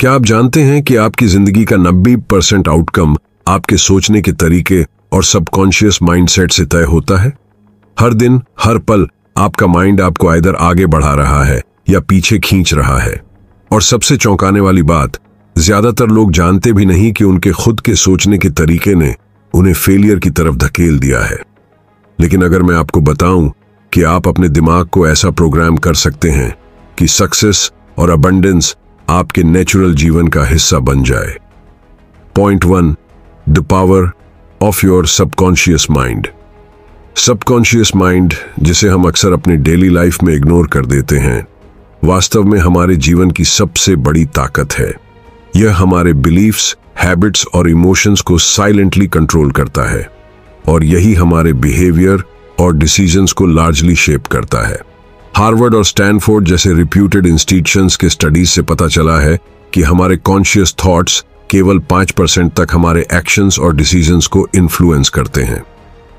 क्या आप जानते हैं कि आपकी जिंदगी का 90% आउटकम आपके सोचने के तरीके और सबकॉन्शियस माइंडसेट से तय होता है? हर दिन, हर पल आपका माइंड आपको आइदर आगे बढ़ा रहा है या पीछे खींच रहा है। और सबसे चौंकाने वाली बात, ज्यादातर लोग जानते भी नहीं कि उनके खुद के सोचने के तरीके ने उन्हें फेलियर की तरफ धकेल दिया है। लेकिन अगर मैं आपको बताऊं कि आप अपने दिमाग को ऐसा प्रोग्राम कर सकते हैं कि सक्सेस और अबंडेंस आपके नेचुरल जीवन का हिस्सा बन जाए। Point 1, the power of your subconscious mind. Subconscious mind, जिसे हम अक्सर अपनी डेली लाइफ में इग्नोर कर देते हैं, वास्तव में हमारे जीवन की सबसे बड़ी ताकत है। यह हमारे बिलीफ्स, हैबिट्स और इमोशंस को साइलेंटली कंट्रोल करता है और यही हमारे बिहेवियर और डिसीजंस को लार्जली शेप करता है। हार्वर्ड और स्टैनफोर्ड जैसे रिप्यूटेड इंस्टीट्यूशंस के स्टडीज से पता चला है कि हमारे कॉन्शियस थॉट्स केवल 5% तक हमारे एक्शंस और डिसीजंस को इन्फ्लुएंस करते हैं,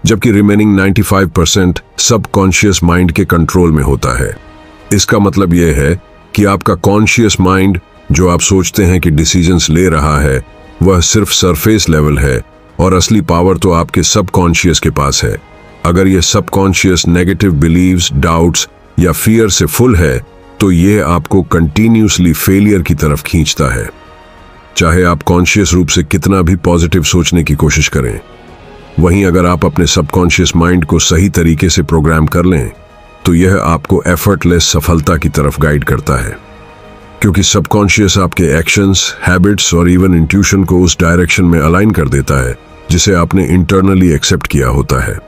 जबकि रिमेनिंग 95% सबकॉन्शियस माइंड के कंट्रोल में होता है। इसका मतलब यह है कि आपका कॉन्शियस माइंड, जो आप सोचते हैं कि डिसीजंस ले रहा है, वह सिर्फ सरफेस लेवल है और असली पावर तो आपके सबकॉन्शियस के पास है। अगर यह सबकॉन्शियस नेगेटिव बिलीव्स, डाउट्स या फियर से फुल है तो यह आपको कंटिन्यूसली फेलियर की तरफ खींचता है, चाहे आप कॉन्शियस रूप से कितना भी पॉजिटिव सोचने की कोशिश करें। वहीं अगर आप अपने सबकॉन्शियस माइंड को सही तरीके से प्रोग्राम कर लें तो यह आपको एफर्टलेस सफलता की तरफ गाइड करता है, क्योंकि सबकॉन्शियस आपके एक्शंस, हैबिट्स और इवन इंट्यूशन को उस डायरेक्शन में अलाइन कर देता है जिसे आपने इंटरनली एक्सेप्ट किया होता है।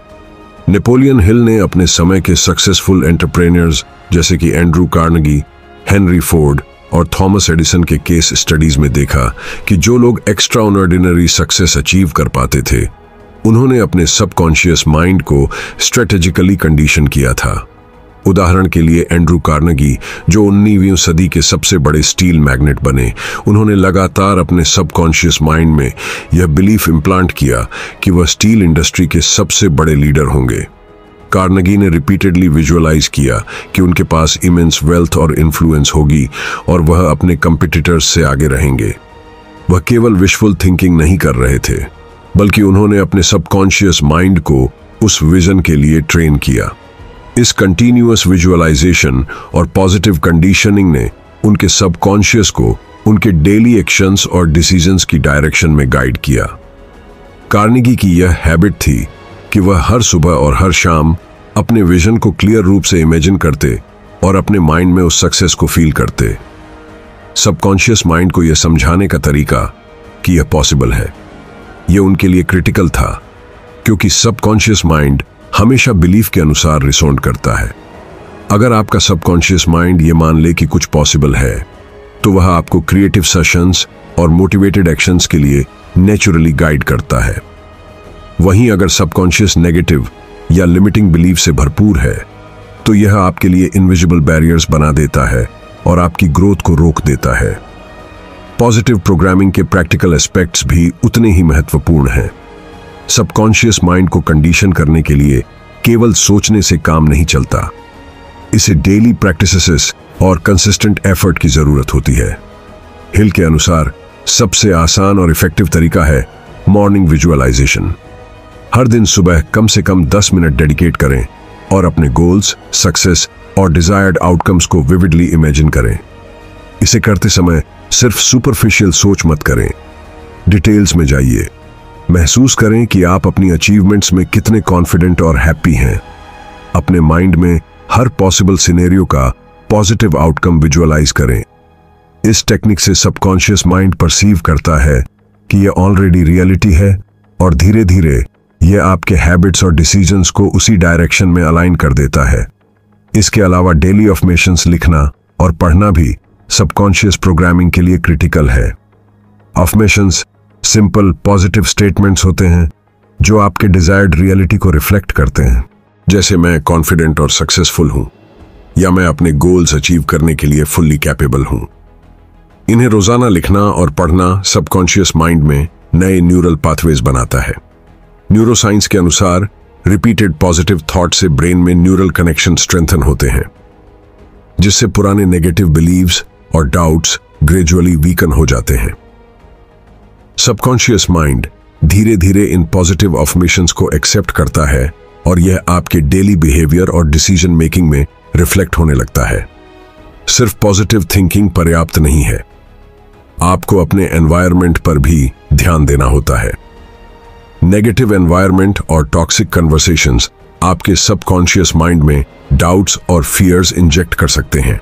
नेपोलियन हिल ने अपने समय के सक्सेसफुल एंटरप्रेन्योर्स जैसे कि एंड्रू कार्नेगी, हेनरी फोर्ड और थॉमस एडिसन के केस स्टडीज में देखा कि जो लोग एक्स्ट्राऑर्डिनरी सक्सेस अचीव कर पाते थे, उन्होंने अपने सबकॉन्शियस माइंड को स्ट्रेटेजिकली कंडीशन किया था। उदाहरण के लिए एंड्रू कार्नेगी, जो 19वीं सदी के सबसे बड़े स्टील मैग्नेट बने, उन्होंने लगातार अपने सबकॉन्शियस माइंड में यह बिलीफ इम्प्लांट किया कि वह स्टील इंडस्ट्री के सबसे बड़े लीडर होंगे। कार्नेगी ने रिपीटेडली विजुअलाइज किया कि उनके पास इमेंस वेल्थ और इन्फ्लुएंस होगी और वह अपने कंपिटिटर्स से आगे रहेंगे। वह केवल विशफुल थिंकिंग नहीं कर रहे थे, बल्कि उन्होंने अपने सबकॉन्शियस माइंड को उस विजन के लिए ट्रेन किया। इस कंटिन्यूअस विजुअलाइजेशन और पॉजिटिव कंडीशनिंग ने उनके सबकॉन्शियस को उनके डेली एक्शंस और डिसीजंस की डायरेक्शन में गाइड किया। कार्नेगी की यह हैबिट थी कि वह हर सुबह और हर शाम अपने विजन को क्लियर रूप से इमेजिन करते और अपने माइंड में उस सक्सेस को फील करते। सबकॉन्शियस माइंड को यह समझाने का तरीका कि यह पॉसिबल है, यह उनके लिए क्रिटिकल था, क्योंकि सबकॉन्शियस माइंड हमेशा बिलीफ के अनुसार रिस्पोंड करता है। अगर आपका सबकॉन्शियस माइंड ये मान ले कि कुछ पॉसिबल है, तो वह आपको क्रिएटिव सेशंस और मोटिवेटेड एक्शंस के लिए नेचुरली गाइड करता है। वहीं अगर सबकॉन्शियस नेगेटिव या लिमिटिंग बिलीफ से भरपूर है, तो यह आपके लिए इनविजिबल बैरियर्स बना देता है और आपकी ग्रोथ को रोक देता है। पॉजिटिव प्रोग्रामिंग के प्रैक्टिकल एस्पेक्ट्स भी उतने ही महत्वपूर्ण हैं। सबकॉन्शियस माइंड को कंडीशन करने के लिए केवल सोचने से काम नहीं चलता, इसे डेली प्रैक्टिसेस और कंसिस्टेंट एफर्ट की जरूरत होती है। हिल के अनुसार सबसे आसान और इफेक्टिव तरीका है मॉर्निंग विजुअलाइजेशन। हर दिन सुबह कम से कम 10 मिनट डेडिकेट करें और अपने गोल्स, सक्सेस और डिजायर्ड आउटकम्स को विविडली इमेजिन करें। इसे करते समय सिर्फ सुपरफिशियल सोच मत करें, डिटेल्स में जाइए। महसूस करें कि आप अपनी अचीवमेंट्स में कितने कॉन्फिडेंट और हैप्पी हैं। अपने माइंड में हर पॉसिबल सिनेरियो का पॉजिटिव आउटकम विजुअलाइज करें। इस टेक्निक से सबकॉन्शियस माइंड परसीव करता है कि यह ऑलरेडी रियलिटी है और धीरे धीरे यह आपके हैबिट्स और डिसीजंस को उसी डायरेक्शन में अलाइन कर देता है। इसके अलावा डेली अफर्मेशंस लिखना और पढ़ना भी सबकॉन्शियस प्रोग्रामिंग के लिए क्रिटिकल है। अफर्मेशंस सिंपल पॉजिटिव स्टेटमेंट्स होते हैं जो आपके डिजायर्ड रियलिटी को रिफ्लेक्ट करते हैं, जैसे मैं कॉन्फिडेंट और सक्सेसफुल हूं या मैं अपने गोल्स अचीव करने के लिए फुल्ली कैपेबल हूं। इन्हें रोजाना लिखना और पढ़ना सबकॉन्शियस माइंड में नए न्यूरल पाथवेज बनाता है। न्यूरोसाइंस के अनुसार रिपीटेड पॉजिटिव थॉट से ब्रेन में न्यूरल कनेक्शन स्ट्रेंथन होते हैं, जिससे पुराने नेगेटिव बिलीव्स और डाउट्स ग्रेजुअली वीकन हो जाते हैं। सबकॉन्शियस माइंड धीरे धीरे इन पॉजिटिव अफर्मेशंस को एक्सेप्ट करता है और यह आपके डेली बिहेवियर और डिसीजन मेकिंग में रिफ्लेक्ट होने लगता है। सिर्फ पॉजिटिव थिंकिंग पर्याप्त नहीं है, आपको अपने एनवायरनमेंट पर भी ध्यान देना होता है। नेगेटिव एनवायरनमेंट और टॉक्सिक कन्वर्सेशंस आपके सबकॉन्शियस माइंड में डाउट्स और फियर्स इंजेक्ट कर सकते हैं।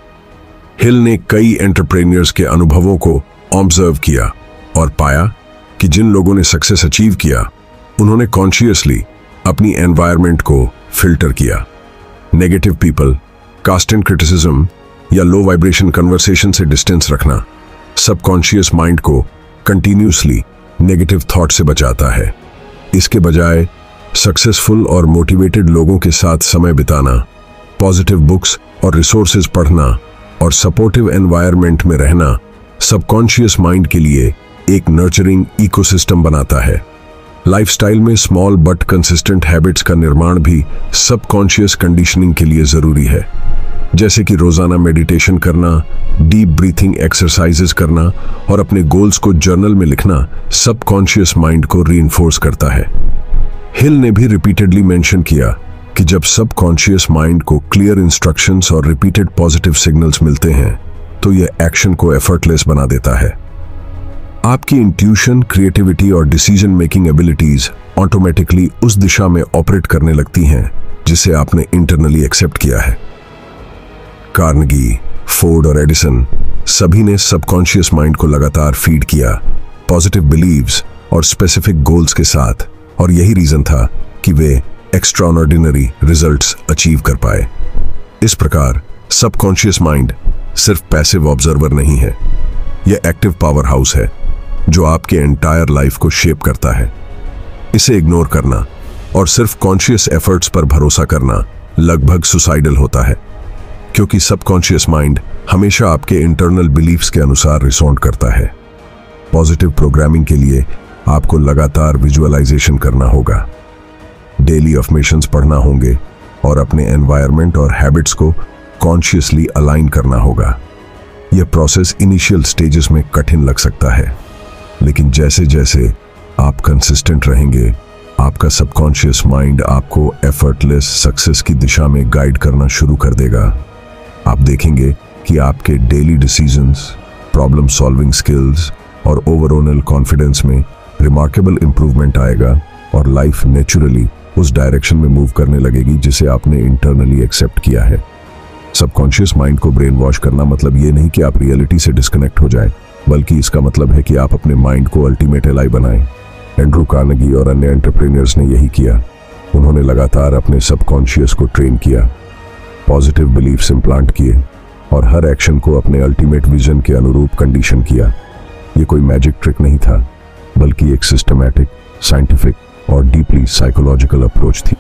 हिल ने कई एंटरप्रेन्योर्स के अनुभवों को ऑब्जर्व किया और पाया कि जिन लोगों ने सक्सेस अचीव किया, उन्होंने कॉन्शियसली अपनी एनवायरनमेंट को फिल्टर किया। Negative people, cast and criticism या लो वाइब्रेशन कन्वर्सेशन से डिस्टेंस रखना सबकॉन्शियस माइंड को कंटिन्यूसली नेगेटिव थॉट से बचाता है। इसके बजाय सक्सेसफुल और मोटिवेटेड लोगों के साथ समय बिताना, पॉजिटिव बुक्स और रिसोर्सेज पढ़ना और सपोर्टिव एनवायरनमेंट में रहना सबकॉन्शियस माइंड के लिए एक नर्चरिंग इकोसिस्टम बनाता है। लाइफस्टाइल में स्मॉल बट कंसिस्टेंट हैबिट्स का निर्माण भी सबकॉन्शियस कंडीशनिंग के लिए जरूरी है, जैसे कि रोजाना मेडिटेशन करना, डीप ब्रीथिंग एक्सरसाइजेस करना और अपने गोल्स को जर्नल में लिखना सबकॉन्शियस माइंड को रीइंफोर्स करता है। हिल ने भी रिपीटेडली मेंशन किया कि जब सबकॉन्शियस माइंड को क्लियर इंस्ट्रक्शंस और रिपीटेड पॉजिटिव सिग्नल्स मिलते हैं तो यह एक्शन को एफर्टलेस बना देता है। आपकी इंट्यूशन, क्रिएटिविटी और डिसीजन मेकिंग एबिलिटीज ऑटोमेटिकली उस दिशा में ऑपरेट करने लगती हैं जिसे आपने इंटरनली एक्सेप्ट किया है। कार्नेगी, फोर्ड और एडिसन सभी ने सबकॉन्शियस माइंड को लगातार फीड किया, पॉजिटिव बिलीव्स और स्पेसिफिक गोल्स के साथ, और यही रीजन था कि वे एक्स्ट्राऑर्डिनरी रिजल्ट्स अचीव कर पाए। इस प्रकार सबकॉन्शियस माइंड सिर्फ पैसिव ऑब्जर्वर नहीं है, यह एक्टिव पावर हाउस है जो आपके एंटायर लाइफ को शेप करता है। इसे इग्नोर करना और सिर्फ कॉन्शियस एफर्ट्स पर भरोसा करना लगभग सुसाइडल होता है, क्योंकि सबकॉन्शियस माइंड हमेशा आपके इंटरनल बिलीफ्स के अनुसार रिस्पॉन्ड करता है। पॉजिटिव प्रोग्रामिंग के लिए आपको लगातार विजुअलाइजेशन करना होगा, डेली अफर्मेशंस पढ़ना होंगे और अपने एनवायरनमेंट और हैबिट्स को कॉन्शियसली अलाइन करना होगा। यह प्रोसेस इनिशियल स्टेजेस में कठिन लग सकता है, लेकिन जैसे जैसे आप कंसिस्टेंट रहेंगे, आपका सबकॉन्शियस माइंड आपको एफर्टलेस सक्सेस की दिशा में गाइड करना शुरू कर देगा। आप देखेंगे कि आपके daily decisions, problem solving skills और ओवरऑल कॉन्फिडेंस में रिमार्केबल इंप्रूवमेंट आएगा और लाइफ नेचुरली उस डायरेक्शन में मूव करने लगेगी जिसे आपने इंटरनली एक्सेप्ट किया है। सबकॉन्शियस माइंड को ब्रेन वॉश करना मतलब ये नहीं कि आप रियलिटी से डिस्कनेक्ट हो जाएं, बल्कि इसका मतलब है कि आप अपने माइंड को अल्टीमेट एलाई बनाएं। एंड्रू कार्नेगी और अन्य एंटरप्रेन्योर्स ने यही किया। उन्होंने लगातार अपने सबकॉन्शियस को ट्रेन किया, पॉजिटिव बिलीफ्स इम्प्लांट किए और हर एक्शन को अपने अल्टीमेट विजन के अनुरूप कंडीशन किया। ये कोई मैजिक ट्रिक नहीं था, बल्कि एक सिस्टमैटिक, साइंटिफिक और डीपली साइकोलॉजिकल अप्रोच थी।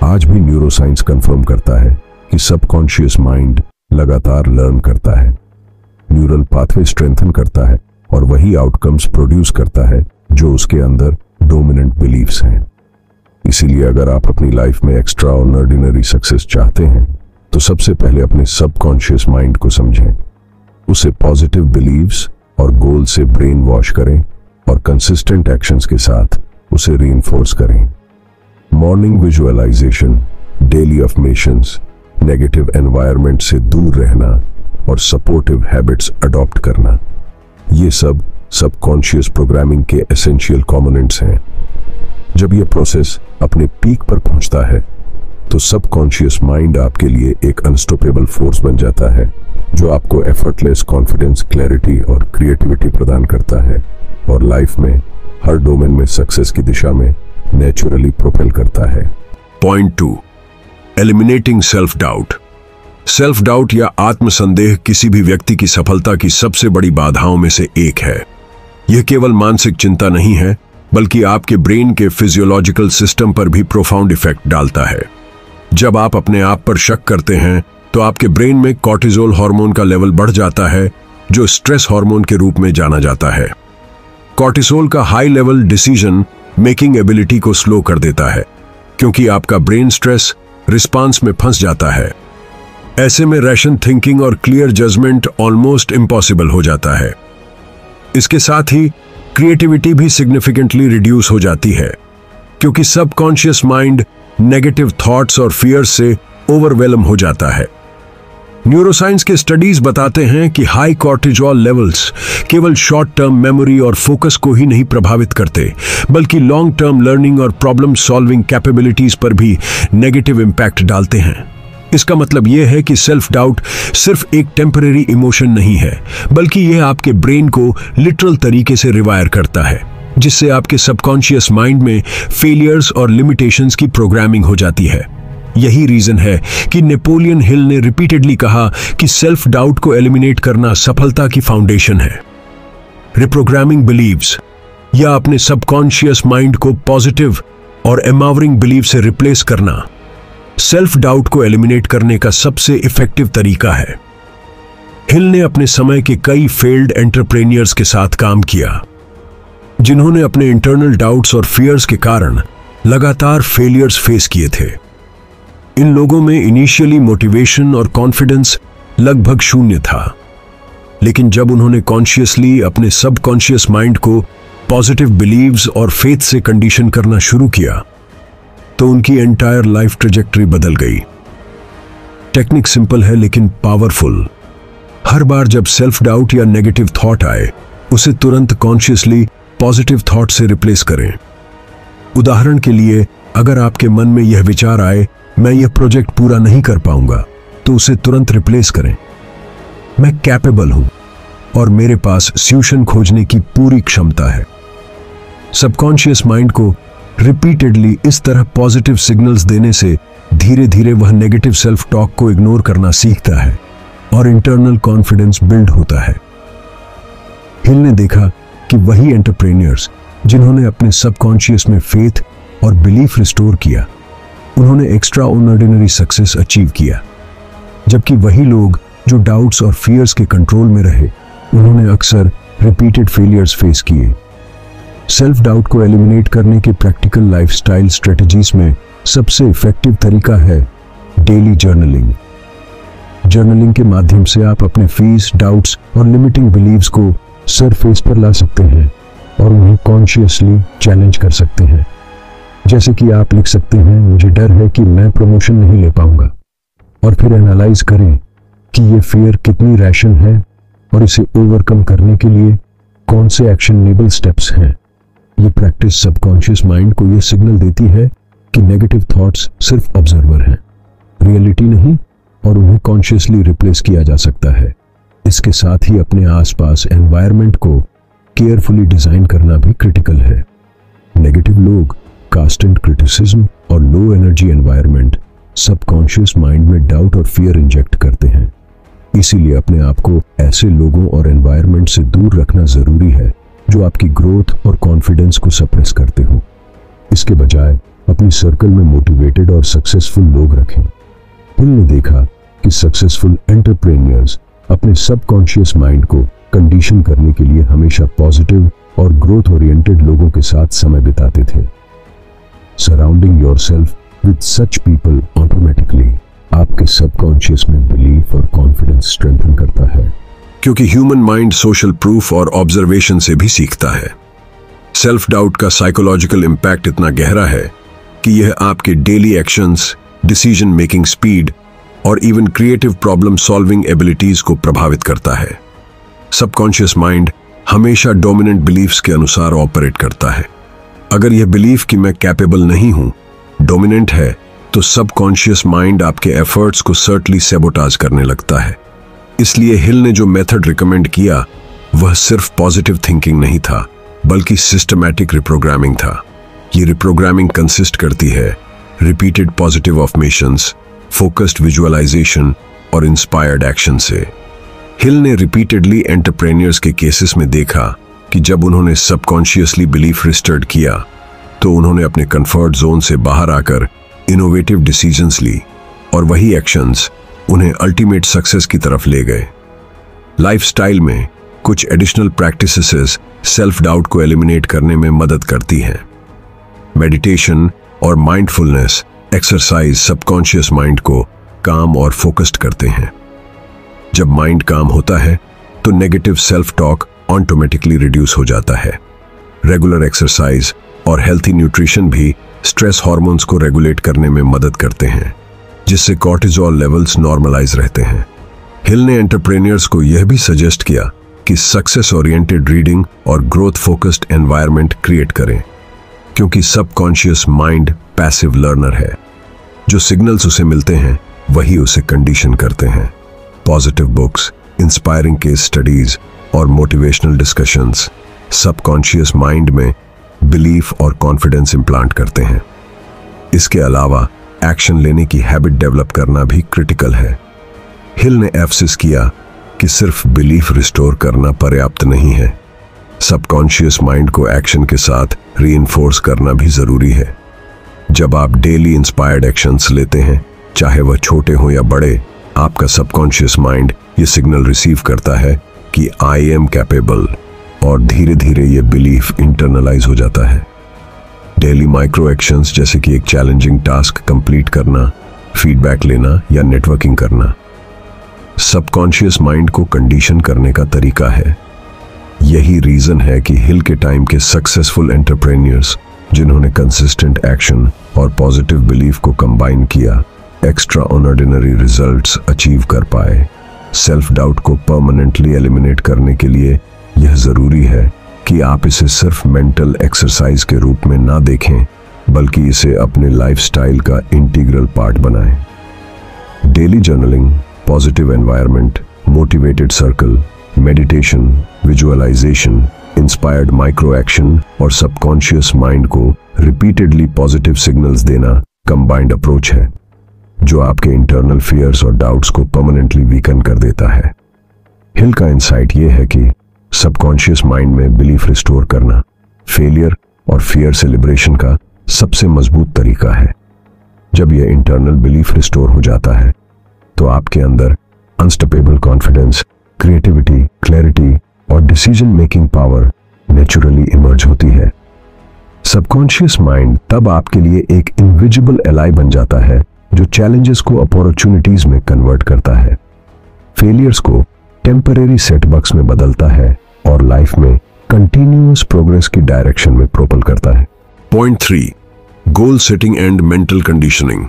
आज भी न्यूरोसाइंस कंफर्म करता है कि सबकॉन्शियस माइंड लगातार लर्न करता है, न्यूरल पाथवे स्ट्रेंथन करता है और वही आउटकम्स प्रोड्यूस करता है जो उसके अंदर डोमिनेंट बिलीफ्स हैं। इसीलिए अगर आप अपनी लाइफ में एक्स्ट्राऑर्डिनरी सक्सेस चाहते हैं तो सबसे पहले अपने सबकॉन्शियस माइंड को समझें, उसे पॉजिटिव बिलीव्स और गोल से ब्रेन वॉश करें और कंसिस्टेंट एक्शंस के साथ उसे रीइंफोर्स करें। Morning visualisation, daily affirmations, negative environment से दूर रहना और सपोर्टिव हैबिट्स अडॉप्ट करना, ये सब सबकॉन्शियस प्रोग्रामिंग के एसेंशियल कॉम्पोनेंट्स हैं। जब यह प्रोसेस अपने पीक पर पहुंचता है तो सबकॉन्शियस माइंड आपके लिए एक अनस्टॉपेबल फोर्स बन जाता है जो आपको एफर्टलेस कॉन्फिडेंस, क्लैरिटी और क्रिएटिविटी प्रदान करता है और लाइफ में हर डोमेन में सक्सेस की दिशा में नेचुरली प्रोपेल करता है। Point 2, eliminating self doubt. Self doubt या आत्मसंदेह किसी भी व्यक्ति की सफलता की सबसे बड़ी बाधाओं में से एक है। यह केवल मानसिक चिंता नहीं है, बल्कि आपके ब्रेन के फिजियोलॉजिकल सिस्टम पर भी प्रोफाउंड इफेक्ट डालता है। जब आप अपने आप पर शक करते हैं तो आपके ब्रेन में कॉर्टिसोल हार्मोन का लेवल बढ़ जाता है, जो स्ट्रेस हार्मोन के रूप में जाना जाता है। कॉर्टिसोल का high level decision making ability को स्लो कर देता है, क्योंकि आपका ब्रेन स्ट्रेस रिस्पांस में फंस जाता है। ऐसे में रैशन थिंकिंग और क्लियर जजमेंट ऑलमोस्ट इम्पॉसिबल हो जाता है। इसके साथ ही क्रिएटिविटी भी सिग्निफिकेंटली रिड्यूस हो जाती है, क्योंकि सबकॉन्शियस माइंड नेगेटिव थॉट्स और फियर्स से ओवरवेलम हो जाता है। न्यूरोसाइंस के स्टडीज बताते हैं कि हाई कॉर्टिजोल लेवल्स केवल शॉर्ट टर्म मेमोरी और फोकस को ही नहीं प्रभावित करते, बल्कि लॉन्ग टर्म लर्निंग और प्रॉब्लम सॉल्विंग कैपेबिलिटीज पर भी नेगेटिव इंपैक्ट डालते हैं। इसका मतलब यह है कि सेल्फ डाउट सिर्फ एक टेम्परेरी इमोशन नहीं है, बल्कि यह आपके ब्रेन को लिटरल तरीके से रिवायर करता है, जिससे आपके सबकॉन्शियस माइंड में फेलियर्स और लिमिटेशंस की प्रोग्रामिंग हो जाती है। यही रीजन है कि नेपोलियन हिल ने रिपीटेडली कहा कि सेल्फ डाउट को एलिमिनेट करना सफलता की फाउंडेशन है। रिप्रोग्रामिंग बिलीव्स या अपने सबकॉन्शियस माइंड को पॉजिटिव और एम्पावरिंग बिलीव से रिप्लेस करना सेल्फ डाउट को एलिमिनेट करने का सबसे इफेक्टिव तरीका है। हिल ने अपने समय के कई फेल्ड एंटरप्रेन्योर्स के साथ काम किया, जिन्होंने अपने इंटरनल डाउट्स और फियर्स के कारण लगातार फेलियर्स फेस किए थे। इन लोगों में इनिशियली मोटिवेशन और कॉन्फिडेंस लगभग शून्य था, लेकिन जब उन्होंने कॉन्शियसली अपने सबकॉन्शियस माइंड को पॉजिटिव बिलीव्स और फेथ से कंडीशन करना शुरू किया, तो उनकी एंटायर लाइफ ट्रेजेक्टरी बदल गई। टेक्निक सिंपल है लेकिन पावरफुल। हर बार जब सेल्फ डाउट या नेगेटिव थॉट आए, उसे तुरंत कॉन्शियसली पॉजिटिव थॉट से रिप्लेस करें। उदाहरण के लिए, अगर आपके मन में यह विचार आए, मैं यह प्रोजेक्ट पूरा नहीं कर पाऊंगा, तो उसे तुरंत रिप्लेस करें, मैं कैपेबल हूं और मेरे पास सॉल्यूशन खोजने की पूरी क्षमता है। सबकॉन्शियस माइंड को रिपीटेडली इस तरह पॉजिटिव सिग्नल्स देने से धीरे धीरे वह नेगेटिव सेल्फ टॉक को इग्नोर करना सीखता है और इंटरनल कॉन्फिडेंस बिल्ड होता है। हिल ने देखा कि वही एंटरप्रेन्योर्स जिन्होंने अपने सबकॉन्शियस में फेथ और बिलीफ रिस्टोर किया, उन्होंने एक्स्ट्रा ऑर्डिनरी सक्सेस अचीव किया, जबकि वही लोग जो डाउट्स और फियर्स के कंट्रोल में रहे, उन्होंने अक्सर रिपीटेड फेलियर्स फेस किए। सेल्फ डाउट को एलिमिनेट करने के प्रैक्टिकल लाइफस्टाइल स्ट्रेटजीज में सबसे इफेक्टिव तरीका है डेली जर्नलिंग। जर्नलिंग के माध्यम से आप अपने फीस, डाउट्स और लिमिटिंग बिलीव्स को सरफेस पर ला सकते हैं और उन्हें कॉन्शियसली चैलेंज कर सकते हैं। जैसे कि आप लिख सकते हैं, मुझे डर है कि मैं प्रमोशन नहीं ले पाऊंगा, और फिर एनालाइज करें कि ये फियर कितनी रैशन है और इसे ओवरकम करने के लिए कौन से एक्शनेबल स्टेप्स हैं। ये प्रैक्टिस सबकॉन्शियस माइंड को ये सिग्नल देती है कि नेगेटिव थॉट्स सिर्फ ऑब्जर्वर हैं, रियलिटी नहीं, और उन्हें कॉन्शियसली रिप्लेस किया जा सकता है। इसके साथ ही अपने आसपास एनवायरनमेंट को केयरफुली डिजाइन करना भी क्रिटिकल है। नेगेटिव लोग, कांस्टेंट क्रिटिसिज्म और low energy environment subconscious mind में डाउट और फियर इंजेक्ट करते हैं। इसीलिए अपने आप को ऐसे लोगों और एनवायरनमेंट से दूर रखना जरूरी है जो आपकी ग्रोथ और कॉन्फिडेंस को सप्रेस करते हो। इसके बजाय अपनी सर्कल में मोटिवेटेड और सक्सेसफुल लोग रखें। हिल ने देखा कि सक्सेसफुल एंटरप्रेन्योर्स अपने सबकॉन्शियस माइंड को कंडीशन करने के लिए हमेशा पॉजिटिव और ग्रोथ ओरिएंटेड लोगों के साथ समय बिताते थे। Surrounding yourself with such people automatically आपके सबकॉन्शियस में बिलीफ और कॉन्फिडेंस स्ट्रेंथन करता है, क्योंकि ह्यूमन माइंड सोशल प्रूफ और ऑब्जर्वेशन से भी सीखता है। सेल्फ डाउट का साइकोलॉजिकल इंपैक्ट इतना गहरा है कि यह आपके daily actions, decision making speed और even creative problem solving abilities को प्रभावित करता है। सबकॉन्शियस माइंड हमेशा डोमिनेंट बिलीफ्स के अनुसार ऑपरेट करता है। अगर यह बिलीफ कि मैं कैपेबल नहीं हूं डोमिनेंट है, तो सबकॉन्शियस माइंड आपके एफर्ट्स को सर्टली सैबोटाज करने लगता है। इसलिए हिल ने जो मेथड रिकमेंड किया वह सिर्फ पॉजिटिव थिंकिंग नहीं था, बल्कि सिस्टमैटिक रिप्रोग्रामिंग था। ये रिप्रोग्रामिंग कंसिस्ट करती है repeated positive affirmations, focused visualisation और इंस्पायर्ड एक्शन से। हिल ने रिपीटेडली एंटरप्रेन्योर्स के केसेस में देखा कि जब उन्होंने सबकॉन्शियसली बिलीफ रिस्टर्ड किया, तो उन्होंने अपने कंफर्ट जोन से बाहर आकर इनोवेटिव डिसीजंस ली और वही एक्शंस उन्हें अल्टीमेट सक्सेस की तरफ ले गए। लाइफस्टाइल में कुछ एडिशनल प्रैक्टिसेस सेल्फ डाउट को एलिमिनेट करने में मदद करती हैं। मेडिटेशन और माइंडफुलनेस एक्सरसाइज सबकॉन्शियस माइंड को काम और फोकस्ड करते हैं। जब माइंड काम होता है तो negative self talk automatically reduce हो जाता है। रेगुलर एक्सरसाइज और हेल्थी न्यूट्रिशन भी स्ट्रेस हार्मोन्स को रेगुलेट करने में मदद करते हैं, जिससे कॉर्टिजोल लेवल्स नॉर्मलाइज रहते हैं। हिल ने एंटरप्रेन्योर्स को यह भी सजेस्ट किया कि सक्सेस ओरिएंटेड रीडिंग और ग्रोथ फोकस्ड एनवायरनमेंट क्रिएट करें, क्योंकि सबकॉन्शियस माइंड पैसिव लर्नर है। जो सिग्नल्स उसे मिलते हैं वही उसे कंडीशन करते हैं। Positive books, inspiring case studies और मोटिवेशनल डिस्कशंस सबकॉन्शियस माइंड में बिलीफ और कॉन्फिडेंस इंप्लांट करते हैं। इसके अलावा एक्शन लेने की हैबिट डेवलप करना भी क्रिटिकल है। हिल ने एफसिस किया कि सिर्फ बिलीफ रिस्टोर करना पर्याप्त नहीं है, सबकॉन्शियस माइंड को एक्शन के साथ रीइंफोर्स करना भी जरूरी है। जब आप डेली इंस्पायर्ड एक्शंस लेते हैं, चाहे वह छोटे हों या बड़े, आपका सबकॉन्शियस माइंड ये सिग्नल रिसीव करता है कि आई एम कैपेबल, और धीरे धीरे ये बिलीफ इंटरनलाइज हो जाता है। डेली माइक्रो एक्शंस जैसे कि एक चैलेंजिंग टास्क कंप्लीट करना, फीडबैक लेना या नेटवर्किंग करना सबकॉन्शियस माइंड को कंडीशन करने का तरीका है। यही रीजन है कि हिल के टाइम के सक्सेसफुल एंटरप्रेन्योर्स जिन्होंने कंसिस्टेंट एक्शन और पॉजिटिव बिलीफ को कंबाइन किया, एक्स्ट्रा ऑर्डिनरी रिजल्ट्स अचीव कर पाए। सेल्फ डाउट को परमानेंटली एलिमिनेट करने के लिए यह जरूरी है कि आप इसे सिर्फ मेंटल एक्सरसाइज के रूप में ना देखें, बल्कि इसे अपने लाइफस्टाइल का इंटीग्रल पार्ट बनाएं। Daily journaling, positive environment, motivated circle, meditation, visualisation, inspired micro action और सबकॉन्शियस माइंड को रिपीटेडली पॉजिटिव सिग्नल्स देना कंबाइंड अप्रोच है, जो आपके इंटरनल फियर्स और डाउट्स को परमानेंटली वीकन कर देता है। हिल का इंसाइट यह है कि सबकॉन्शियस माइंड में बिलीफ रिस्टोर करना फेलियर और फियर से लिबरेशन का सबसे मजबूत तरीका है। जब यह इंटरनल बिलीफ रिस्टोर हो जाता है तो आपके अंदर अनस्टॉपेबल कॉन्फिडेंस, क्रिएटिविटी, क्लैरिटी और decision making power naturally emerge होती है। सबकॉन्शियस माइंड तब आपके लिए एक इनविजिबल एलाई बन जाता है, जो चैलेंजेस को अपॉर्चुनिटीज में कन्वर्ट करता है, फेलियर्स को टेम्परेरी सेटबैक्स में बदलता है और लाइफ में कंटिन्यूअस प्रोग्रेस की डायरेक्शन में प्रोपल करता है। Point 3, goal setting and mental conditioning.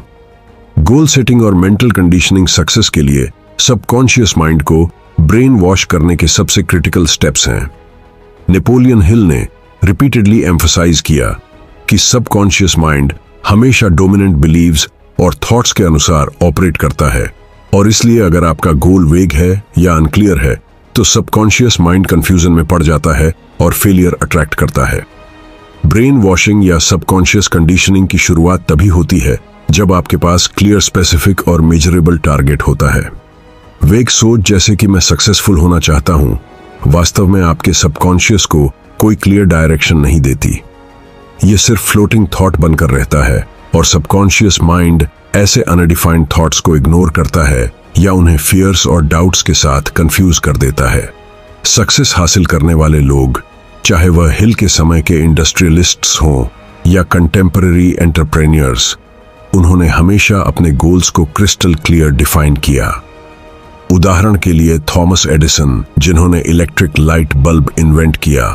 Goal setting और मेंटल कंडीशनिंग सक्सेस के लिए सबकॉन्शियस माइंड को ब्रेन वॉश करने के सबसे क्रिटिकल स्टेप्स हैं। नेपोलियन हिल ने रिपीटेडली एम्फसाइज किया कि सबकॉन्शियस माइंड हमेशा डोमिनेंट बिलीव्स और थॉट्स के अनुसार ऑपरेट करता है, और इसलिए अगर आपका गोल वेग है या अनक्लियर है तो सबकॉन्शियस माइंड कंफ्यूजन में पड़ जाता है और फेलियर अट्रैक्ट करता है। ब्रेन वॉशिंग या सबकॉन्शियस कंडीशनिंग की शुरुआत तभी होती है जब आपके पास क्लियर, स्पेसिफिक और मेजरेबल टारगेट होता है। वेग सोच जैसे कि मैं सक्सेसफुल होना चाहता हूं, वास्तव में आपके सबकॉन्शियस को कोई क्लियर डायरेक्शन नहीं देती। ये सिर्फ फ्लोटिंग थॉट बनकर रहता है और सबकॉन्शियस माइंड ऐसे अनडिफाइंड थॉट्स को इग्नोर करता है या उन्हें फियर्स और डाउट्स के साथ कंफ्यूज कर देता है। सक्सेस हासिल करने वाले लोग, चाहे वह हिल के समय के इंडस्ट्रियलिस्ट्स हों या कंटेम्पररी एंटरप्रेन्योर्स, उन्होंने हमेशा अपने गोल्स को क्रिस्टल क्लियर डिफाइन किया। उदाहरण के लिए थॉमस एडिसन, जिन्होंने इलेक्ट्रिक लाइट बल्ब इन्वेंट किया,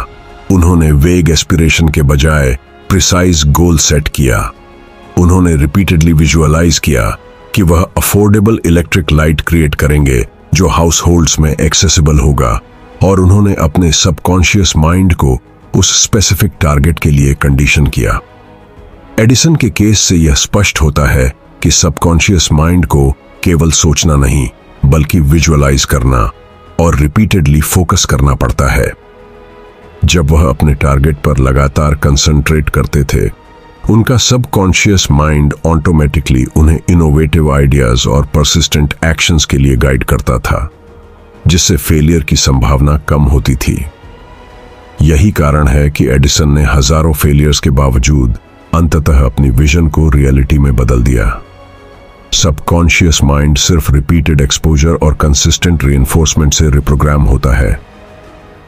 उन्होंने वेग एस्पिरेशन के बजाय प्रिसाइज गोल सेट किया। उन्होंने रिपीटेडली विजुअलाइज किया कि वह अफोर्डेबल इलेक्ट्रिक लाइट क्रिएट करेंगे जो हाउस होल्ड्स में एक्सेसिबल होगा, और उन्होंने अपने सबकॉन्शियस माइंड को उस स्पेसिफिक टारगेट के लिए कंडीशन किया। एडिसन के केस से यह स्पष्ट होता है कि सबकॉन्शियस माइंड को केवल सोचना नहीं, बल्कि विजुअलाइज करना और रिपीटेडली फोकस करना पड़ता है। जब वह अपने टारगेट पर लगातार कंसंट्रेट करते थे, उनका सबकॉन्शियस माइंड ऑटोमेटिकली उन्हें इनोवेटिव आइडियाज और परसिस्टेंट एक्शंस के लिए गाइड करता था, जिससे फेलियर की संभावना कम होती थी। यही कारण है कि एडिसन ने हजारों फेलियर्स के बावजूद अंततः अपनी विजन को रियलिटी में बदल दिया। सबकॉन्शियस माइंड सिर्फ रिपीटेड एक्सपोजर और कंसिस्टेंट रीइंफोर्समेंट से रिप्रोग्राम होता है।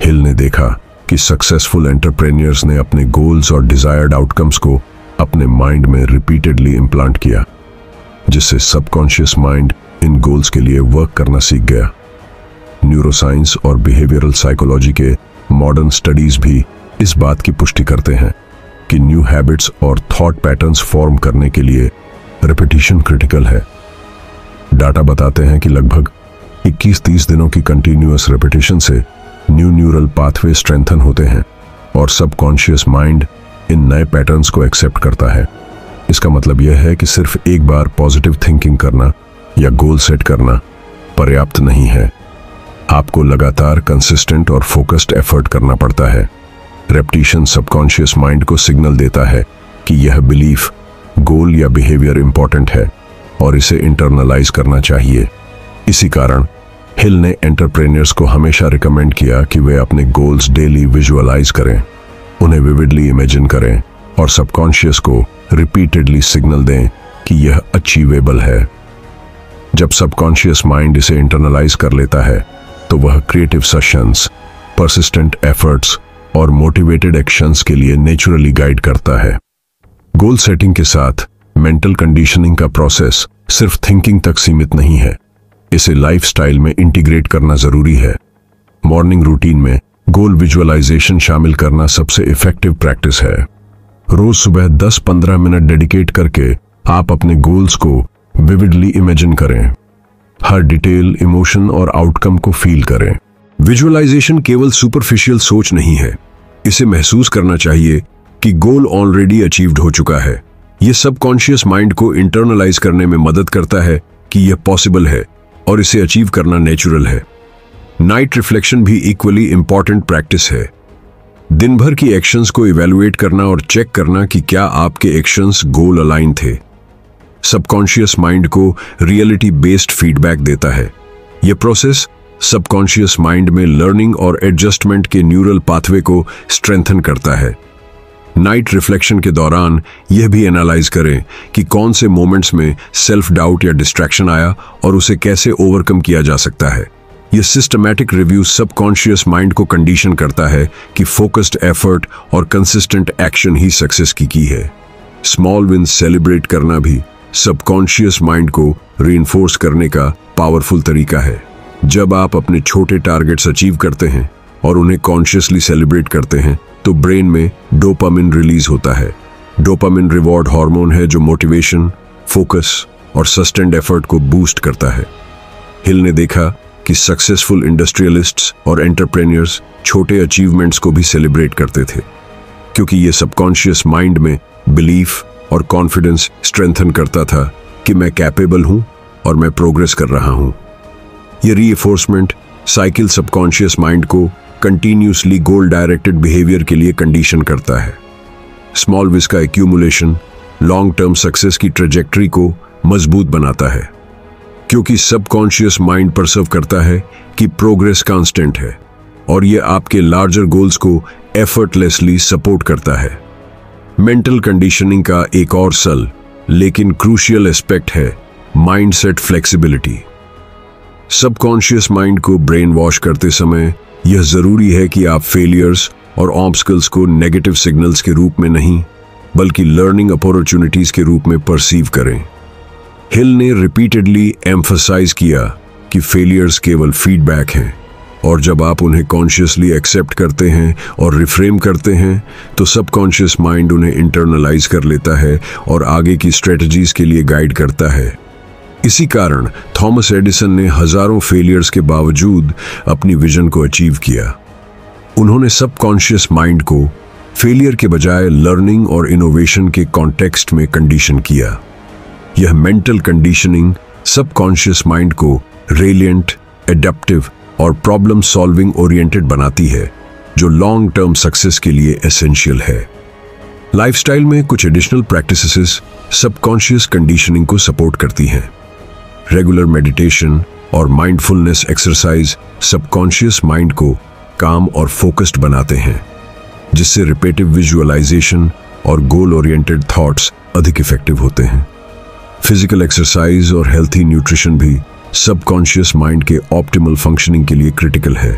हिल ने देखा कि सक्सेसफुल एंटरप्रेन्योर्स ने अपने गोल्स और डिजायर्ड आउटकम्स को अपने माइंड में रिपीटेडली इम्प्लांट किया, जिससे सबकॉन्शियस माइंड इन गोल्स के लिए वर्क करना सीख गया। न्यूरोसाइंस और बिहेवियरल साइकोलॉजी के मॉडर्न स्टडीज भी इस बात की पुष्टि करते हैं कि न्यू हैबिट्स और थॉट पैटर्न्स फॉर्म करने के लिए रिपीटिशन क्रिटिकल है। डाटा बताते हैं कि लगभग 21-30 दिनों की कंटिन्यूअस रिपीटिशन से न्यू न्यूरल पाथवे स्ट्रेंथन होते हैं और सबकॉन्शियस माइंड इन नए पैटर्न्स को एक्सेप्ट करता है। इसका मतलब यह है कि सिर्फ एक बार पॉजिटिव थिंकिंग करना या गोल सेट करना पर्याप्त नहीं है। आपको लगातार कंसिस्टेंट और फोकस्ड एफर्ट करना पड़ता है। रेपिटेशन सबकॉन्शियस माइंड को सिग्नल देता है कि यह बिलीफ, गोल या बिहेवियर इंपॉर्टेंट है और इसे इंटरनलाइज करना चाहिए। इसी कारण हिल ने एंटरप्रेन्योर्स को हमेशा रिकमेंड किया कि वे अपने गोल्स डेली विजुअलाइज करें, उन्हें विविडली इमेजिन करें और सबकॉन्शियस को रिपीटेडली सिग्नल दें कि यह अचीवेबल है। जब सबकॉन्शियस माइंड इसे इंटरनलाइज कर लेता है तो वह क्रिएटिव सेशंस, परसिस्टेंट एफर्ट्स और मोटिवेटेड एक्शंस के लिए नेचुरली गाइड करता है। गोल सेटिंग के साथ मेंटल कंडीशनिंग का प्रोसेस सिर्फ थिंकिंग तक सीमित नहीं है, इसे लाइफस्टाइल में इंटीग्रेट करना जरूरी है। मॉर्निंग रूटीन में गोल विजुअलाइजेशन शामिल करना सबसे इफेक्टिव प्रैक्टिस है। रोज सुबह 10-15 मिनट डेडिकेट करके आप अपने गोल्स को विविडली इमेजिन करें। हर डिटेल, इमोशन और आउटकम को फील करें। विजुअलाइजेशन केवल सुपरफिशियल सोच नहीं है, इसे महसूस करना चाहिए कि गोल ऑलरेडी अचीव्ड हो चुका है। यह सबकॉन्शियस माइंड को इंटरनलाइज करने में मदद करता है कि यह पॉसिबल है और इसे अचीव करना नेचुरल है। नाइट रिफ्लेक्शन भी इक्वली इंपॉर्टेंट प्रैक्टिस है। दिन भर की एक्शंस को इवैल्यूएट करना और चेक करना कि क्या आपके एक्शंस गोल अलाइन थे। सबकॉन्शियस माइंड को रियलिटी बेस्ड फीडबैक देता है। यह प्रोसेस सबकॉन्शियस माइंड में लर्निंग और एडजस्टमेंट के न्यूरल पाथवे को स्ट्रेंथन करता है। नाइट रिफ्लेक्शन के दौरान यह भी एनालाइज करें कि कौन से मोमेंट्स में सेल्फ डाउट या डिस्ट्रैक्शन आया और उसे कैसे ओवरकम किया जा सकता है। यह सिस्टमैटिक रिव्यू सबकॉन्शियस माइंड को कंडीशन करता है कि फोकस्ड एफर्ट और कंसिस्टेंट एक्शन ही सक्सेस की की है। स्मॉल विन सेलिब्रेट करना भी सबकॉन्शियस माइंड को रीइंफोर्स करने का पावरफुल तरीका है। जब आप अपने छोटे टारगेट्स अचीव करते हैं और उन्हें कॉन्शियसली सेलिब्रेट करते हैं तो ब्रेन में डोपामिन रिलीज होता है। डोपामिन रिवॉर्ड हार्मोन है जो मोटिवेशन, फोकस और सस्टेन्ड एफर्ट को बूस्ट करता है। हिल ने देखा कि सक्सेसफुल इंडस्ट्रियलिस्ट्स और एंटरप्रेन्योर्स छोटे अचीवमेंट्स को भी सेलिब्रेट करते थे, क्योंकि ये सबकॉन्शियस माइंड में बिलीफ और कॉन्फिडेंस स्ट्रेंथन करता था कि मैं कैपेबल हूं और मैं प्रोग्रेस कर रहा हूं। ये रीइंफोर्समेंट साइकिल सबकॉन्शियस माइंड को कंटिन्यूसली गोल डायरेक्टेड बिहेवियर के लिए कंडीशन करता है। स्मॉल विस का एक्यूमुलेशन लॉन्ग टर्म सक्सेस की ट्रेजेक्टरी को मजबूत बनाता है, क्योंकि सबकॉन्शियस माइंड परसीव करता है कि प्रोग्रेस कांस्टेंट है और यह आपके लार्जर गोल्स को एफर्टलेसली सपोर्ट करता है। मेंटल कंडीशनिंग का एक और सल लेकिन क्रूशियल एस्पेक्ट है माइंडसेट फ्लेक्सिबिलिटी। सबकॉन्शियस माइंड को ब्रेन वॉश करते समय यह जरूरी है कि आप फेलियर्स और ऑब्स्टकल्स को नेगेटिव सिग्नल्स के रूप में नहीं बल्कि लर्निंग अपॉर्चुनिटीज के रूप में परसीव करें। हिल ने रिपीटेडली एम्फसाइज किया कि फेलियर्स केवल फीडबैक हैं और जब आप उन्हें कॉन्शियसली एक्सेप्ट करते हैं और रिफ्रेम करते हैं तो सबकॉन्शियस माइंड उन्हें इंटरनलाइज कर लेता है और आगे की स्ट्रेटजीज के लिए गाइड करता है। इसी कारण थॉमस एडिसन ने हजारों फेलियर्स के बावजूद अपनी विजन को अचीव किया। उन्होंने सबकॉन्शियस माइंड को फेलियर के बजाय लर्निंग और इनोवेशन के कॉन्टेक्स्ट में कंडीशन किया। यह मेंटल कंडीशनिंग सबकॉन्शियस माइंड को रेलिएंट, एडेप्टिव और प्रॉब्लम सॉल्विंग ओरिएंटेड बनाती है, जो लॉन्ग टर्म सक्सेस के लिए एसेंशियल है। लाइफस्टाइल में कुछ एडिशनल प्रैक्टिसेस सबकॉन्शियस कंडीशनिंग को सपोर्ट करती हैं। रेगुलर मेडिटेशन और माइंडफुलनेस एक्सरसाइज सबकॉन्शियस माइंड को काम और फोकस्ड बनाते हैं, जिससे रिपीटिव विजुअलाइजेशन और गोल ओरिएंटेड थॉट्स अधिक इफेक्टिव होते हैं। फिजिकल एक्सरसाइज और हेल्थी न्यूट्रिशन भी सबकॉन्शियस माइंड के ऑप्टिमल फंक्शनिंग के लिए क्रिटिकल है,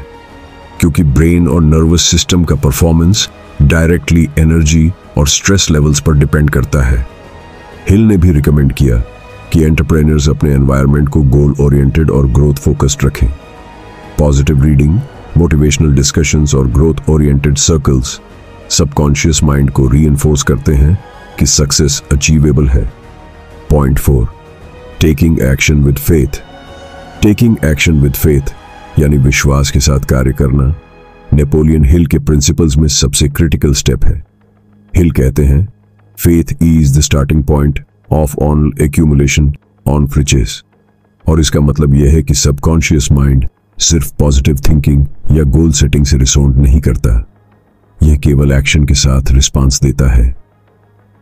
क्योंकि ब्रेन और नर्वस सिस्टम का परफॉर्मेंस डायरेक्टली एनर्जी और स्ट्रेस लेवल्स पर डिपेंड करता है। हिल ने भी रिकमेंड किया कि एंटरप्रेन्योर्स अपने एनवायरनमेंट को गोल ओरिएंटेड और ग्रोथ फोकस्ड रखें। पॉजिटिव रीडिंग, मोटिवेशनल डिस्कशंस और growth oriented circles subconscious mind को रीइंफोर्स करते हैं कि सक्सेस अचीवेबल है। Point 4, taking action with faith. Taking action with faith यानी विश्वास के साथ कार्य करना नेपोलियन हिल के प्रिंसिपल्स में सबसे क्रिटिकल स्टेप है। हिल कहते हैं, faith is the starting point of on accumulation on riches. और इसका मतलब यह है कि सबकॉन्शियस माइंड सिर्फ पॉजिटिव थिंकिंग या गोल सेटिंग से रिस्पॉन्ड नहीं करता, यह केवल एक्शन के साथ रिस्पॉन्स देता है।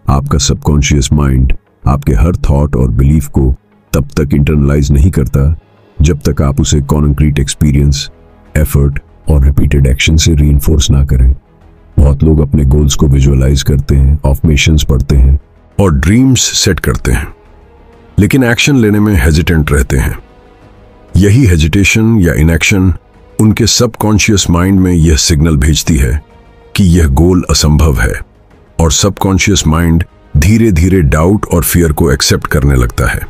आपका सबकॉन्शियस माइंड आपके हर थॉट और बिलीफ को तब तक इंटरनलाइज नहीं करता जब तक आप उसे कॉन्क्रीट एक्सपीरियंस, एफर्ट और रिपीटेड एक्शन से रीइंफोर्स ना करें। बहुत लोग अपने गोल्स को विजुअलाइज करते हैं, अफर्मेशंस पढ़ते हैं और ड्रीम्स सेट करते हैं, लेकिन एक्शन लेने में हेजिटेंट रहते हैं। यही हेजिटेशन या इनएक्शन उनके सबकॉन्शियस माइंड में यह सिग्नल भेजती है कि यह गोल असंभव है, और सबकॉन्शियस माइंड धीरे धीरे डाउट और फियर को एक्सेप्ट करने लगता है।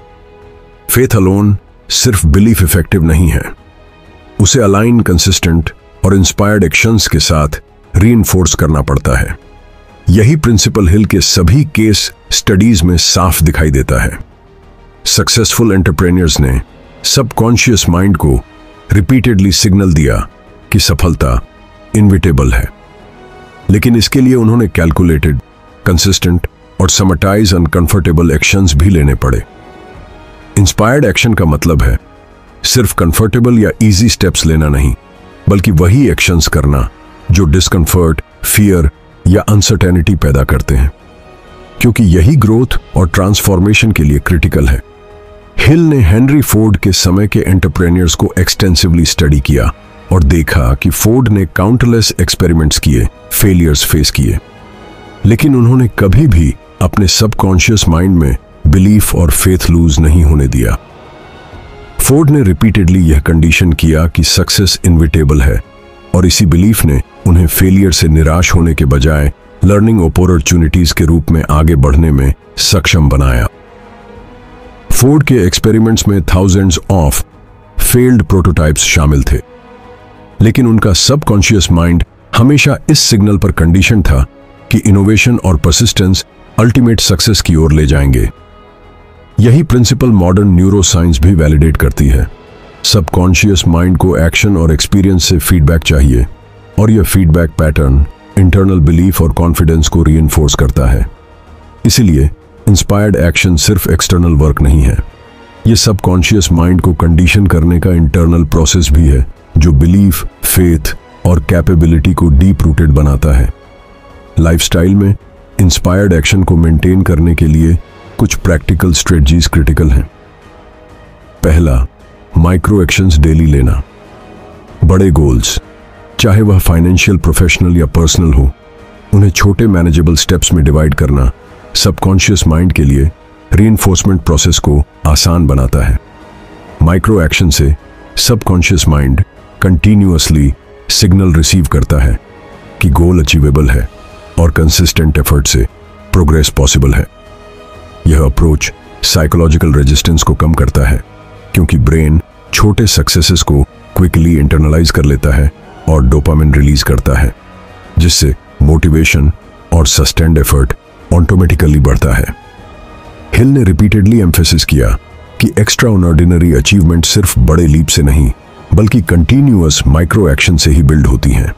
फेथ अलोन सिर्फ बिलीफ इफेक्टिव नहीं है, उसे अलाइन, कंसिस्टेंट और इंस्पायर्ड एक्शंस के साथ रीइंफोर्स करना पड़ता है। यही प्रिंसिपल हिल के सभी केस स्टडीज में साफ दिखाई देता है। सक्सेसफुल एंटरप्रेन्योर्स ने सबकॉन्शियस माइंड को रिपीटेडली सिग्नल दिया कि सफलता इनविटेबल है, लेकिन इसके लिए उन्होंने कैलकुलेटेड, कंसिस्टेंट और समटाइज अनकंफर्टेबल एक्शंस भी लेने पड़े। इंस्पायर्ड एक्शन का मतलब है सिर्फ कंफर्टेबल या इजी स्टेप्स लेना नहीं, बल्कि वही एक्शंस करना जो डिस्कंफर्ट, फियर या अनसर्टेनिटी पैदा करते हैं, क्योंकि यही ग्रोथ और ट्रांसफॉर्मेशन के लिए क्रिटिकल है। हिल ने हेनरी फोर्ड के समय के एंटरप्रेन्योर्स को एक्सटेंसिवली स्टडी किया और देखा कि फोर्ड ने काउंटलेस एक्सपेरिमेंट्स किए, फेलियर्स फेस किए, लेकिन उन्होंने कभी भी अपने सबकॉन्शियस माइंड में बिलीफ और फेथ लूज नहीं होने दिया। फोर्ड ने रिपीटेडली यह कंडीशन किया कि सक्सेस इनविटेबल है, और इसी बिलीफ ने उन्हें फेलियर से निराश होने के बजाय लर्निंग अपॉर्चुनिटीज के रूप में आगे बढ़ने में सक्षम बनाया। फोर्ड के एक्सपेरिमेंट्स में थाउजेंड्स ऑफ फेल्ड प्रोटोटाइप्स शामिल थे, लेकिन उनका सबकॉन्शियस माइंड हमेशा इस सिग्नल पर कंडीशन था कि इनोवेशन और परसिस्टेंस अल्टीमेट सक्सेस की ओर ले जाएंगे। यही प्रिंसिपल मॉडर्न न्यूरोसाइंस भी वैलिडेट करती है। सबकॉन्शियस माइंड को एक्शन और एक्सपीरियंस से फीडबैक चाहिए, और यह फीडबैक पैटर्न इंटरनल बिलीफ और कॉन्फिडेंस को रीइंफोर्स करता है। इसीलिए इंस्पायर्ड एक्शन सिर्फ एक्सटर्नल वर्क नहीं है, यह सबकॉन्शियस माइंड को कंडीशन करने का इंटरनल प्रोसेस भी है, जो बिलीफ, फेथ और कैपेबिलिटी को डीप रूटेड बनाता है। लाइफस्टाइल में इंस्पायर्ड एक्शन को मेंटेन करने के लिए कुछ प्रैक्टिकल स्ट्रेटजीज क्रिटिकल हैं। पहला, माइक्रो एक्शंस डेली लेना। बड़े गोल्स, चाहे वह फाइनेंशियल, प्रोफेशनल या पर्सनल हो, उन्हें छोटे मैनेजेबल स्टेप्स में डिवाइड करना सबकॉन्शियस माइंड के लिए रीइंफोर्समेंट प्रोसेस को आसान बनाता है। माइक्रो एक्शन से subconscious mind continuously signal receive करता है कि गोल अचीवेबल है, और कंसिस्टेंट एफर्ट से प्रोग्रेस पॉसिबल है। यह अप्रोच साइकोलॉजिकल रेजिस्टेंस को कम करता है, क्योंकि ब्रेन छोटे सक्सेसेस को क्विकली इंटरनलाइज कर लेता है और डोपामिन रिलीज करता है, जिससे मोटिवेशन और सस्टेन्ड एफर्ट ऑटोमेटिकली बढ़ता है। हिल ने रिपीटेडली एम्फेसिस किया कि एक्स्ट्रा ऑर्डिनरी अचीवमेंट सिर्फ बड़े लीप से नहीं, बल्कि कंटिन्यूअस माइक्रो एक्शन से ही बिल्ड होती हैं।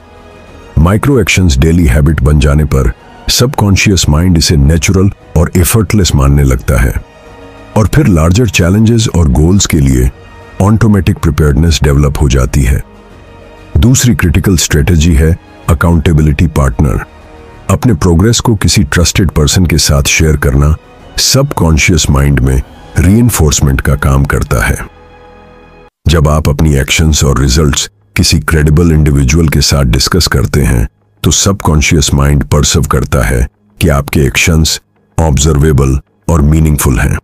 माइक्रो एक्शंस डेली हैबिट बन जाने पर सबकॉन्शियस माइंड इसे नेचुरल और एफर्टलेस मानने लगता है, और फिर लार्जर चैलेंजेस और गोल्स के लिए ऑटोमेटिक प्रिपेयर्डनेस डेवलप हो जाती है। दूसरी क्रिटिकल स्ट्रेटेजी है अकाउंटेबिलिटी पार्टनर। अपने प्रोग्रेस को किसी ट्रस्टेड पर्सन के साथ शेयर करना सबकॉन्शियस माइंड में रीइंफोर्समेंट का काम करता है। जब आप अपनी एक्शंस और रिजल्ट्स किसी क्रेडिबल इंडिविजुअल के साथ डिस्कस करते हैं, तो सबकॉन्शियस माइंड परसीव करता है कि आपके एक्शंस ऑब्जर्वेबल और मीनिंगफुल हैं।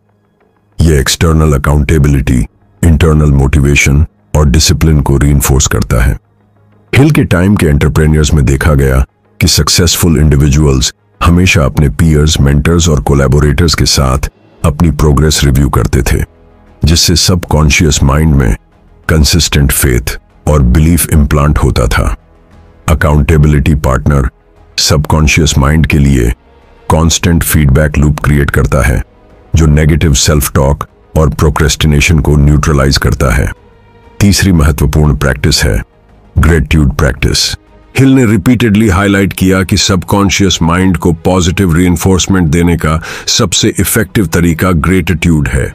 यह एक्सटर्नल अकाउंटेबिलिटी, इंटरनल मोटिवेशन और डिसिप्लिन को रीइंफोर्स करता है। हिल के टाइम के एंटरप्रेन्योर्स में देखा गया कि सक्सेसफुल इंडिविजुअल्स हमेशा अपने पीयर्स, मेंटर्स और कोलैबोरेटर्स के साथ अपनी प्रोग्रेस रिव्यू करते थे, जिससे सबकॉन्शियस माइंड में कंसिस्टेंट फेथ और बिलीफ इम्प्लांट होता था। अकाउंटेबिलिटी पार्टनर सबकॉन्शियस माइंड के लिए कांस्टेंट फीडबैक लूप क्रिएट करता है, जो नेगेटिव सेल्फ टॉक और प्रोक्रेस्टिनेशन को न्यूट्रलाइज करता है। तीसरी महत्वपूर्ण प्रैक्टिस है ग्रेटिट्यूड प्रैक्टिस। हिल ने रिपीटेडली हाईलाइट किया कि सबकॉन्शियस माइंड को पॉजिटिव रीइंफोर्समेंट देने का सबसे इफेक्टिव तरीका ग्रेटिट्यूड है।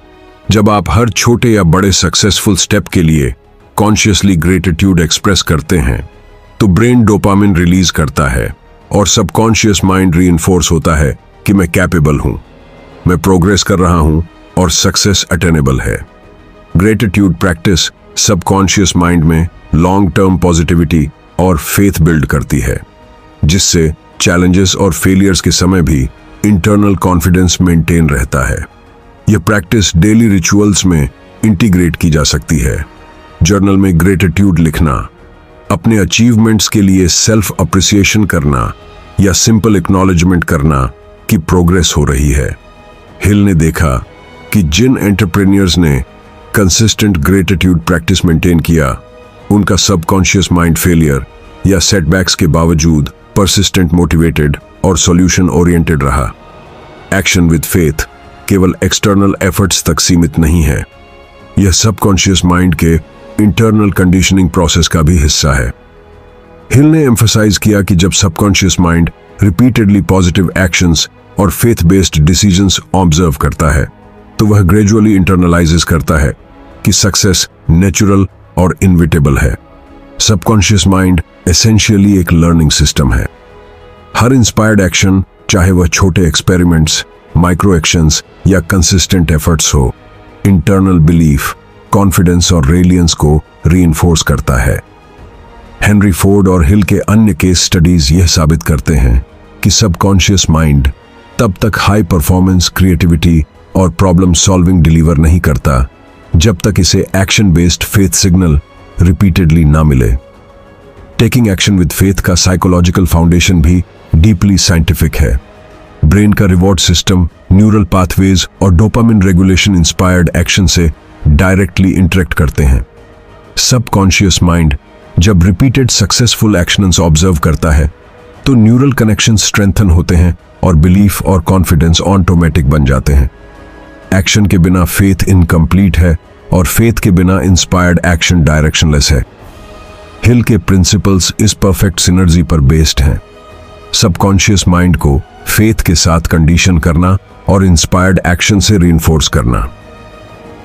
जब आप हर छोटे या बड़े सक्सेसफुल स्टेप के लिए कॉन्शियसली ग्रेटिट्यूड एक्सप्रेस करते हैं, तो ब्रेन डोपामिन रिलीज करता है और सबकॉन्शियस माइंड रीइंफोर्स होता है कि मैं कैपेबल हूं, मैं प्रोग्रेस कर रहा हूं और सक्सेस अटेनेबल है। ग्रेटिट्यूड प्रैक्टिस सबकॉन्शियस माइंड में लॉन्ग टर्म पॉजिटिविटी और फेथ बिल्ड करती है, जिससे चैलेंजेस और फेलियर्स के समय भी इंटरनल कॉन्फिडेंस मेंटेन रहता है। यह प्रैक्टिस डेली रिचुअल्स में इंटीग्रेट की जा सकती है। जर्नल में ग्रेटिट्यूड लिखना, अपने अचीवमेंट्स के लिए सेल्फ अप्रिसिएशन करना या सिंपल एक्नॉलेजमेंट करना कि प्रोग्रेस हो रही है। हिल ने देखा कि जिन एंटरप्रेन्योर्स ने कंसिस्टेंट ग्रेटिट्यूड प्रैक्टिस मेंटेन किया, उनका सबकॉन्शियस माइंड फेलियर या सेटबैक्स के बावजूद परसिस्टेंट, मोटिवेटेड और सॉल्यूशन ओरिएंटेड रहा। एक्शन विद फेथ केवल एक्सटर्नल एफर्ट्स तक सीमित नहीं है, यह सबकॉन्शियस माइंड के इंटरनल कंडीशनिंग प्रोसेस का भी हिस्सा है। हिल ने एम्फसाइज किया कि जब subconscious mind repeatedly positive actions और फेथ बेस्ड डिसीजंस ऑब्जर्व करता है, तो वह ग्रेजुअली इंटरनलाइजेस करता है कि सक्सेस नेचुरल और इनविटेबल है। सबकॉन्शियस माइंड एसेंशियली एक लर्निंग सिस्टम है। हर इंस्पायर्ड एक्शन, चाहे वह छोटे एक्सपेरिमेंट्स, माइक्रो एक्शंस या कंसिस्टेंट एफर्ट्स हो, इंटरनल बिलीफ, कॉन्फिडेंस और रेलियंस को रीइंफोर्स करता है। हेनरी फोर्ड और हिल के अन्य केस स्टडीज यह साबित करते हैं कि सबकॉन्शियस माइंड तब तक हाई परफॉर्मेंस, क्रिएटिविटी और प्रॉब्लम सॉल्विंग डिलीवर नहीं करता जब तक इसे action based faith signal repeatedly ना मिले। टेकिंग एक्शन विद फेथ का साइकोलॉजिकल फाउंडेशन भी डीपली साइंटिफिक है। ब्रेन का रिवॉर्ड सिस्टम, न्यूरल पाथवेज और डोपामिन रेगुलेशन इंस्पायर्ड एक्शन से डायरेक्टली इंटरेक्ट करते हैं। सबकॉन्शियस माइंड जब रिपीटेड सक्सेसफुल एक्शंस ऑब्जर्व करता है, तो न्यूरल कनेक्शन स्ट्रेंथन होते हैं और बिलीफ और कॉन्फिडेंस ऑटोमेटिक बन जाते हैं। एक्शन के बिना फेथ इनकम्प्लीट है और फेथ के बिना इंस्पायर्ड एक्शन डायरेक्शनलेस है। हिल के प्रिंसिपल्स इस परफेक्ट सिनर्जी पर बेस्ड हैं। सबकॉन्शियस माइंड को फेथ के साथ कंडीशन करना और इंस्पायर्ड एक्शन से रीइंफोर्स करना,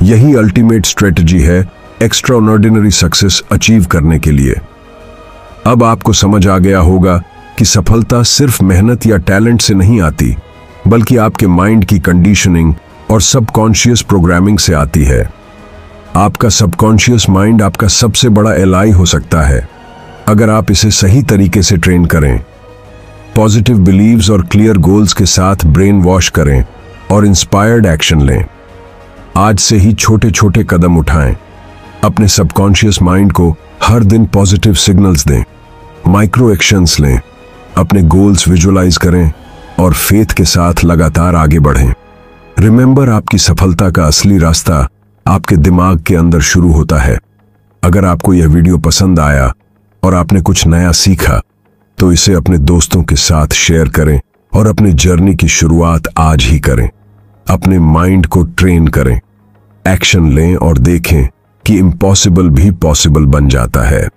यही अल्टीमेट स्ट्रेटजी है एक्स्ट्राऑर्डिनरी सक्सेस अचीव करने के लिए। अब आपको समझ आ गया होगा कि सफलता सिर्फ मेहनत या टैलेंट से नहीं आती, बल्कि आपके माइंड की कंडीशनिंग और सबकॉन्शियस प्रोग्रामिंग से आती है। आपका सबकॉन्शियस माइंड आपका सबसे बड़ा एलाई हो सकता है, अगर आप इसे सही तरीके से ट्रेन करें। पॉजिटिव बिलीव्स और क्लियर गोल्स के साथ ब्रेन वॉश करें और इंस्पायर्ड एक्शन लें। आज से ही छोटे छोटे कदम उठाएं। अपने सबकॉन्शियस माइंड को हर दिन पॉजिटिव सिग्नल्स दें, माइक्रो एक्शंस लें, अपने गोल्स विजुअलाइज करें और फेथ के साथ लगातार आगे बढ़ें। रिमेंबर, आपकी सफलता का असली रास्ता आपके दिमाग के अंदर शुरू होता है। अगर आपको यह वीडियो पसंद आया और आपने कुछ नया सीखा, तो इसे अपने दोस्तों के साथ शेयर करें और अपनी जर्नी की शुरुआत आज ही करें। अपने माइंड को ट्रेन करें, एक्शन लें और देखें कि इम्पॉसिबल भी पॉसिबल बन जाता है।